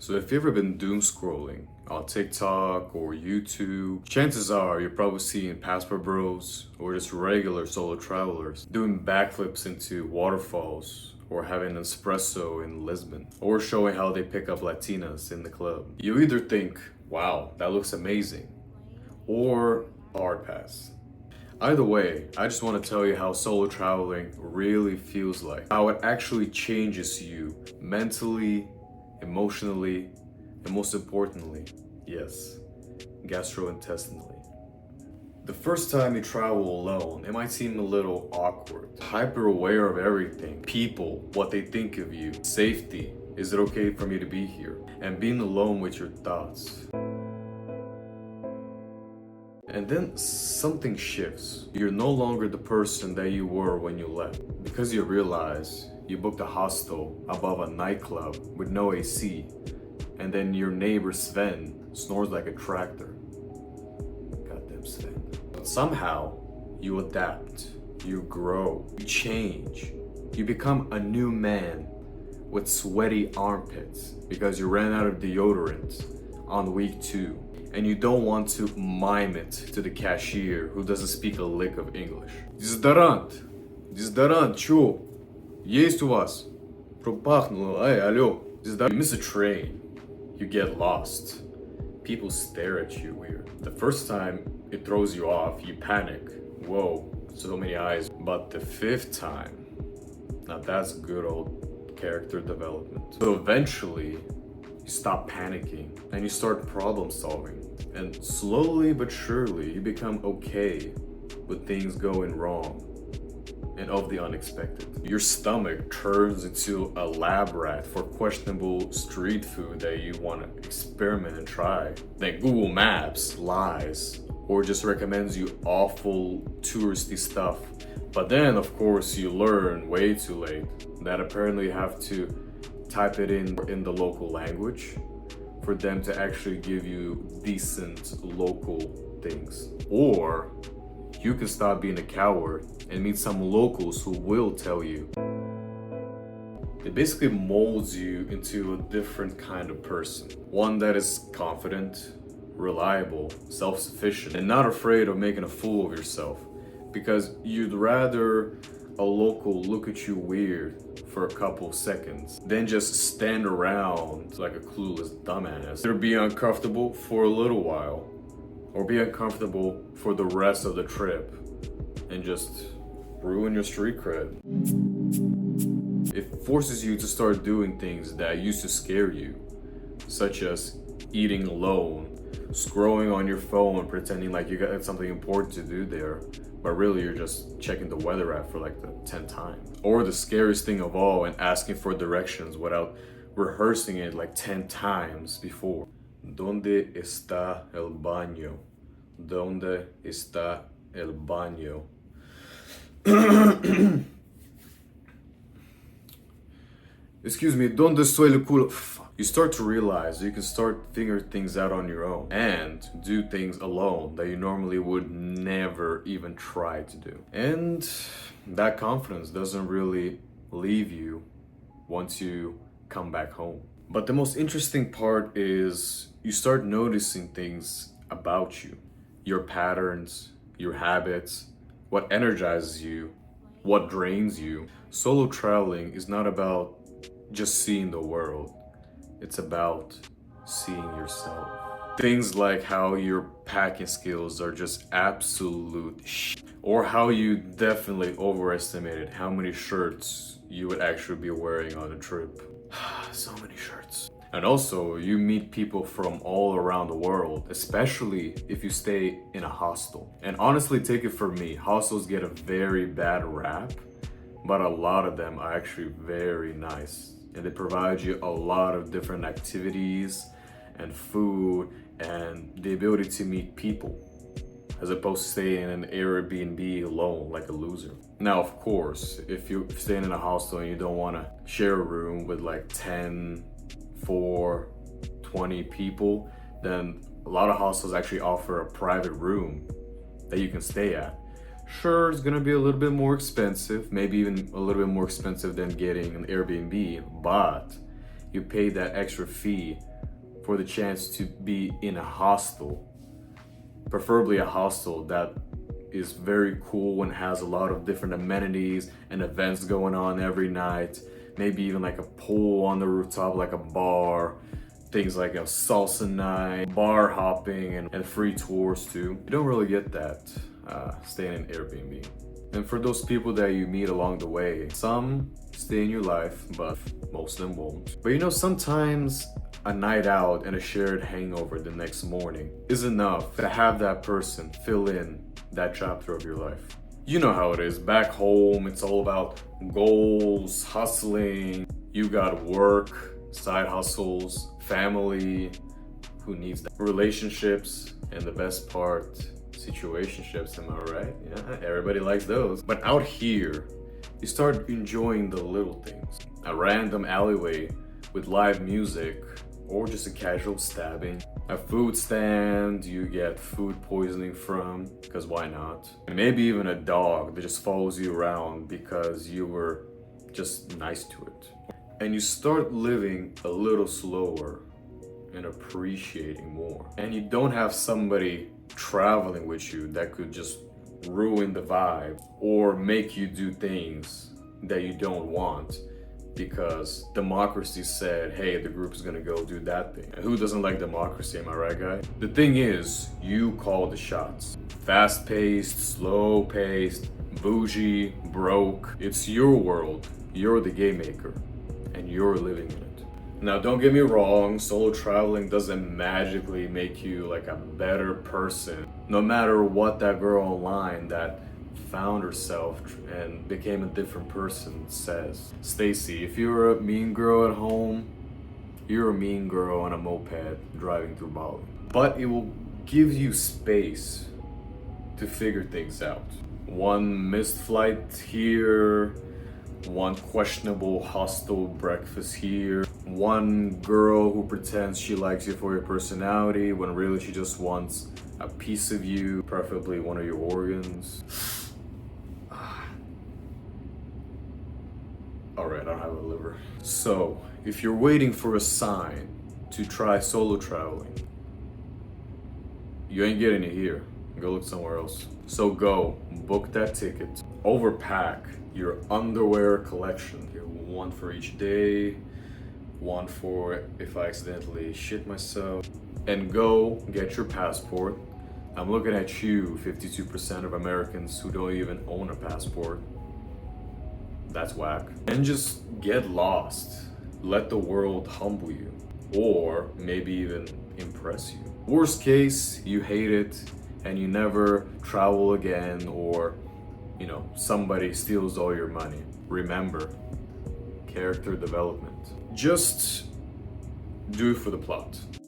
So if you've ever been doom scrolling on TikTok or YouTube, chances are you're probably seeing passport bros or just regular solo travelers doing backflips into waterfalls or having an espresso in Lisbon or showing how they pick up Latinas in the club. You either think, wow, that looks amazing, or hard pass. Either way, I just want to tell you how solo traveling really feels like, how it actually changes you mentally, emotionally, and most importantly, yes, gastrointestinally. The first time you travel alone, it might seem a little awkward. Hyper aware of everything, people, what they think of you, safety, is it okay for me to be here? And being alone with your thoughts. And then something shifts. You're no longer the person that you were when you left. Because you realize you booked a hostel above a nightclub with no AC, and then your neighbor Sven snores like a tractor. Goddamn Sven. But somehow, you adapt, you grow, you change. You become a new man with sweaty armpits because you ran out of deodorant on week 2. And you don't want to mime it to the cashier who doesn't speak a lick of English. Дезодорант, чё? Есть у вас? Пропахнуло, алло. You miss a train, you get lost. People stare at you weird. The first time it throws you off, you panic. Whoa, so many eyes. But the 5th time, now that's good old character development. So eventually, you stop panicking and you start problem solving. And slowly but surely, you become okay with things going wrong and of the unexpected. Your stomach turns into a lab rat for questionable street food that you want to experiment and try. Then Google Maps lies or just recommends you awful touristy stuff. But then, of course, you learn way too late that apparently you have to type it in the local language for them to actually give you decent local things. Or you can stop being a coward and meet some locals who will tell you. It basically molds you into a different kind of person. One that is confident, reliable, self-sufficient, and not afraid of making a fool of yourself. Because you'd rather a local look at you weird for a couple seconds than just stand around like a clueless dumbass. Either be uncomfortable for a little while or be uncomfortable for the rest of the trip and just ruin your street cred. It forces you to start doing things that used to scare you, such as eating alone, scrolling on your phone pretending like you got something important to do there, but really you're just checking the weather app for like the 10th time. Or the scariest thing of all, and asking for directions without rehearsing it like 10 times before. ¿Dónde está el baño? ¿Dónde está el baño? Excuse me, ¿dónde estoy el culo? You start to realize you can start figuring things out on your own and do things alone that you normally would never even try to do. And that confidence doesn't really leave you once you come back home. But the most interesting part is you start noticing things about you, your patterns, your habits, what energizes you, what drains you. Solo traveling is not about just seeing the world. It's about seeing yourself. Things like how your packing skills are just absolute shit, or how you definitely overestimated how many shirts you would actually be wearing on a trip. So many shirts. And also, you meet people from all around the world, especially if you stay in a hostel. And honestly, take it from me, hostels get a very bad rap, but a lot of them are actually very nice. And they provide you a lot of different activities and food and the ability to meet people, as opposed to staying in an Airbnb alone like a loser. Now, of course, if you're staying in a hostel and you don't want to share a room with like 10, 4, 20 people, then a lot of hostels actually offer a private room that you can stay at. Sure, it's gonna be a little bit more expensive, maybe even a little bit more expensive than getting an Airbnb, but you pay that extra fee for the chance to be in a hostel, preferably a hostel that is very cool and has a lot of different amenities and events going on every night. Maybe even like a pool on the rooftop, like a bar, things like a salsa night, bar hopping, and free tours too. You don't really get that staying in Airbnb. And for those people that you meet along the way, some stay in your life, but most of them won't. But you know, sometimes a night out and a shared hangover the next morning is enough to have that person fill in that chapter of your life. You know how it is. Back home, it's all about goals, hustling. You got work, side hustles, family, who needs that? Relationships, and the best part, situationships, am I right? Yeah, everybody likes those. But out here, you start enjoying the little things. A random alleyway with live music, or just a casual stabbing. A food stand you get food poisoning from, because why not? And maybe even a dog that just follows you around because you were just nice to it. And you start living a little slower and appreciating more. And you don't have somebody traveling with you that could just ruin the vibe or make you do things that you don't want because democracy said, hey, the group is gonna go do that thing. And who doesn't like democracy, am I right, guys? The thing is, you call the shots. Fast-paced, slow-paced, bougie, broke. It's your world. You're the game maker, and you're living in it. Now, don't get me wrong, solo traveling doesn't magically make you like a better person. No matter what that girl online that found herself and became a different person says. Stacy, if you're a mean girl at home, you're a mean girl on a moped driving through Bali. But it will give you space to figure things out. One missed flight here, one questionable hostel breakfast here, one girl who pretends she likes you for your personality when really she just wants a piece of you, preferably one of your organs. Alright, I don't have a liver. So, if you're waiting for a sign to try solo traveling, you ain't getting it here. Go look somewhere else. So go, book that ticket, overpack your underwear collection. One for each day, one for if I accidentally shit myself, and go get your passport. I'm looking at you, 52% of Americans who don't even own a passport. That's whack. And just get lost. Let the world humble you, or maybe even impress you. Worst case, you hate it and you never travel again, or you know, somebody steals all your money. Remember, character development. Just do it for the plot.